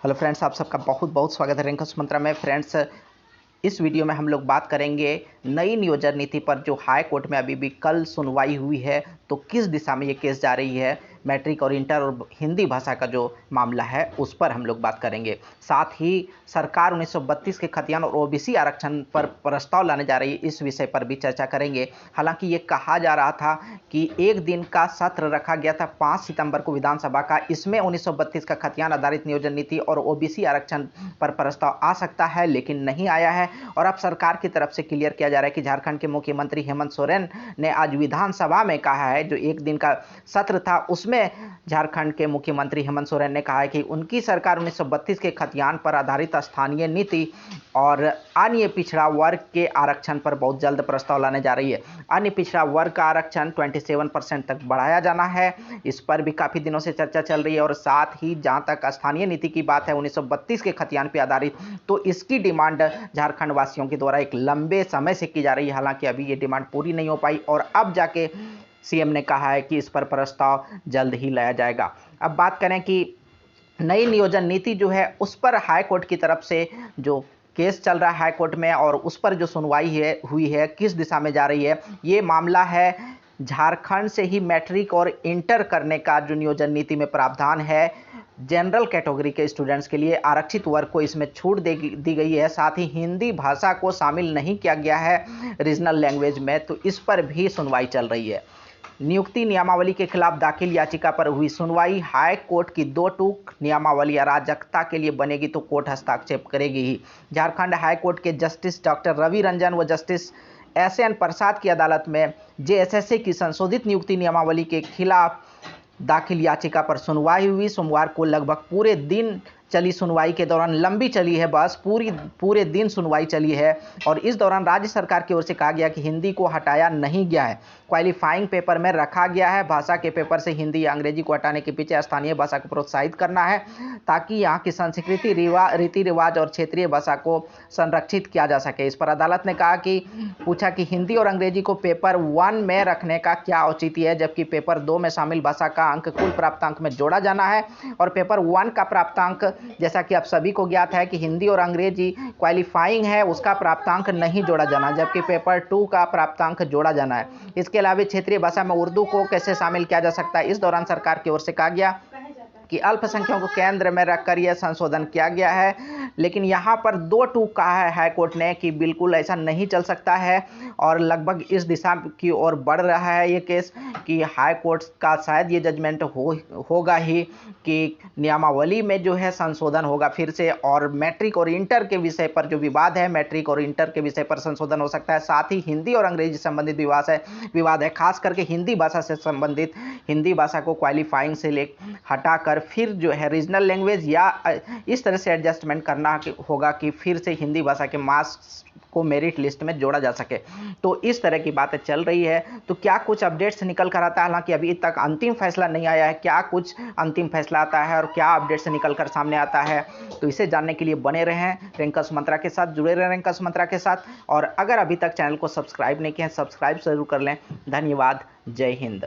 Hello friends, आप सबका बहुत बहुत स्वागत है रैंकर्स मंत्रा में। फ्रेंड्स, इस वीडियो में हम लोग बात करेंगे नई नियोजन नीति पर, जो हाई कोर्ट में अभी भी कल सुनवाई हुई है। तो किस दिशा में ये केस जा रही है, मैट्रिक और इंटर और हिंदी भाषा का जो मामला है उस पर हम लोग बात करेंगे। साथ ही सरकार 1932 के खतियान और ओबीसी आरक्षण पर प्रस्ताव लाने जा रही है, इस विषय पर भी चर्चा करेंगे। हालांकि ये कहा जा रहा था कि एक दिन का सत्र रखा गया था 5 सितंबर को विधानसभा का, इसमें 1932 का खतियान आधारित नियोजन नीति और ओबीसी आरक्षण पर प्रस्ताव आ सकता है, लेकिन नहीं आया है। और अब सरकार की तरफ से क्लियर किया जा रहा है कि झारखंड के मुख्यमंत्री हेमंत सोरेन ने आज विधानसभा में कहा है, जो एक दिन का सत्र था उसमें झारखंड के मुख्यमंत्री हेमंत सोरेन ने कहा है कि उनकी सरकार 1932 के खतियान पर आधारित स्थानीय नीति और अन्य पिछड़ा वर्ग के आरक्षण पर बहुत जल्द प्रस्ताव लाने जा रही है। अन्य पिछड़ा वर्ग का आरक्षण 27% तक बढ़ाया जाना है, इस पर भी काफ़ी दिनों से चर्चा चल रही है। और साथ ही जहां तक स्थानीय नीति की बात है 1932 के खतियान पर आधारित, तो इसकी डिमांड झारखंड वासियों के द्वारा एक लंबे समय से की जा रही है। हालांकि अभी ये डिमांड पूरी नहीं हो पाई और अब जाके सीएम ने कहा है कि इस पर प्रस्ताव जल्द ही लाया जाएगा। अब बात करें कि नई नियोजन नीति जो है उस पर हाई कोर्ट की तरफ से जो केस चल रहा है हाई कोर्ट में, और उस पर जो सुनवाई हुई है किस दिशा में जा रही है, ये मामला है झारखंड से ही मैट्रिक और इंटर करने का जो नियोजन नीति में प्रावधान है। जनरल कैटेगरी के स्टूडेंट्स के लिए आरक्षित वर्ग को इसमें छूट दी गई है। साथ ही हिंदी भाषा को शामिल नहीं किया गया है रीजनल लैंग्वेज में, तो इस पर भी सुनवाई चल रही है। नियुक्ति नियमावली के खिलाफ दाखिल याचिका पर हुई सुनवाई। हाई कोर्ट की 2 टूक नियमावली अराजकता के लिए बनेगी तो कोर्ट हस्तक्षेप करेगी ही। झारखंड हाई कोर्ट के जस्टिस डॉक्टर रवि रंजन व जस्टिस एसएन प्रसाद की अदालत में जेएसएससी की संशोधित नियुक्ति नियमावली के खिलाफ दाखिल याचिका पर सुनवाई हुई। सोमवार को लगभग पूरे दिन चली सुनवाई के दौरान, लंबी चली है बस, पूरे दिन सुनवाई चली है। और इस दौरान राज्य सरकार की ओर से कहा गया कि हिंदी को हटाया नहीं गया है, क्वालिफाइंग पेपर में रखा गया है। भाषा के पेपर से हिंदी या अंग्रेजी को हटाने के पीछे स्थानीय भाषा को प्रोत्साहित करना है, ताकि यहाँ की संस्कृति, रीति रिवाज और क्षेत्रीय भाषा को संरक्षित किया जा सके। इस पर अदालत ने कहा कि पूछा कि हिंदी और अंग्रेजी को पेपर 1 में रखने का क्या औचित्य है, जबकि पेपर 2 में शामिल भाषा का अंक कुल प्राप्तांक में जोड़ा जाना है। और पेपर 1 का प्राप्तांक, जैसा कि आप सभी को ज्ञात है कि हिंदी और अंग्रेजी क्वालिफाइंग है, उसका प्राप्तांक नहीं जोड़ा जाना, जबकि पेपर 2 का प्राप्तांक जोड़ा जाना है। इसके अलावा क्षेत्रीय भाषा में उर्दू को कैसे शामिल किया जा सकता है, इस दौरान सरकार की ओर से कहा गया कि अल्पसंख्यकों को केंद्र में रखकर यह संशोधन किया गया है। लेकिन यहाँ पर 2 टूक कहा है हाई कोर्ट ने कि बिल्कुल ऐसा नहीं चल सकता है, और लगभग इस दिशा की ओर बढ़ रहा है ये केस कि हाई कोर्ट का शायद ये जजमेंट होगा ही कि नियमावली में जो है संशोधन होगा फिर से, और मैट्रिक और इंटर के विषय पर जो विवाद है, मैट्रिक और इंटर के विषय पर संशोधन हो सकता है। साथ ही हिंदी और अंग्रेजी संबंधित विवाद है, खास करके हिंदी भाषा से संबंधित, हिंदी भाषा को क्वालिफाइंग से हटाकर फिर जो है रीजनल लैंग्वेज या इस तरह से एडजस्टमेंट करना होगा कि फिर से हिंदी भाषा के मार्क्स को मेरिट लिस्ट में जोड़ा जा सके। तो इस तरह की बातें चल रही है। तो क्या कुछ अपडेट्स निकल कर आता है, हालांकि अभी तक अंतिम फैसला नहीं आया है, क्या कुछ अंतिम फैसला आता है और क्या अपडेट्स निकल कर सामने आता है, तो इसे जानने के लिए बने रहें रैंकर्स मंत्रा के साथ, जुड़े रहें रैंकर्स मंत्रा के साथ। और अगर अभी तक चैनल को सब्सक्राइब नहीं किया है, सब्सक्राइब जरूर कर लें। धन्यवाद, जय हिंद।